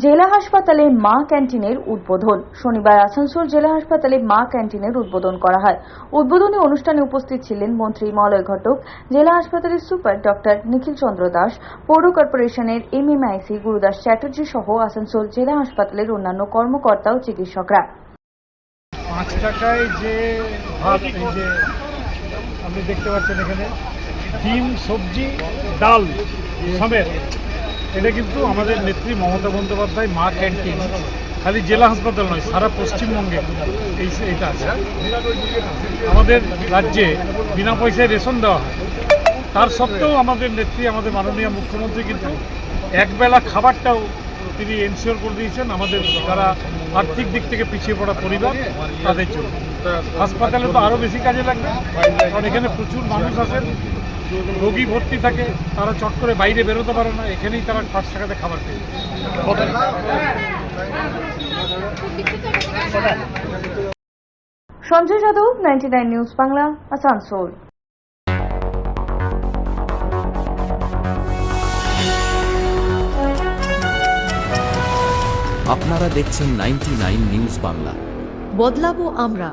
জেলা হাসপাতালে মা ক্যান্টিনের উদ্বোধন। শনিবার আসানসোল জেলা হাসপাতালে মা ক্যান্টিনের উদ্বোধন করা হয়। উদ্বোধনী অনুষ্ঠানে উপস্থিত ছিলেন মন্ত্রী মলয় ঘটক, জেলা হাসপাতালের সুপার ডক্টর নিখিল চন্দ্র দাস, পৌর কর্পোরেশনের MMIC গুরুদাস চ্যাটার্জি সহ আসানসোল জেলা হাসপাতালের অন্যান্য কর্মকর্তা ও চিকিৎসকরা। 5 টাকায় যে ভাত এই যে আপনি দেখতে পাচ্ছেন এখানে ডিম, সবজি, ডাল সমেত, এটা কিন্তু আমাদের নেত্রী মমতা বন্দ্যোপাধ্যায় মা ক্যান্টিন খালি জেলা হাসপাতাল নয়, সারা পশ্চিমবঙ্গে এইটা আছে। আমাদের রাজ্যে বিনা পয়সায় রেশন দেওয়া হয়, তার সত্ত্বেও আমাদের নেত্রী, আমাদের মাননীয় মুখ্যমন্ত্রী কিন্তু একবেলা খাবারটাও তিনি এনশিওর করে দিয়েছেন আমাদের যারা আর্থিক দিক থেকে পিছিয়ে পড়া পরিবার তাদের জন্য। হাসপাতালে তো আরও বেশি কাজে লাগবে, কারণ এখানে প্রচুর মানুষ আসেন, রোগী ভর্তি থাকে, তারা চট করে বাইরে বেরোতে পারে না, এখানেই তারা 5 টাকাতে খাবার পেয়ে। সঞ্জয় যাদব, 99 নিউজ বাংলা, আসানসোল। আপনারা দেখছেন 99 নিউজ বাংলা। বদলাবো আমরা।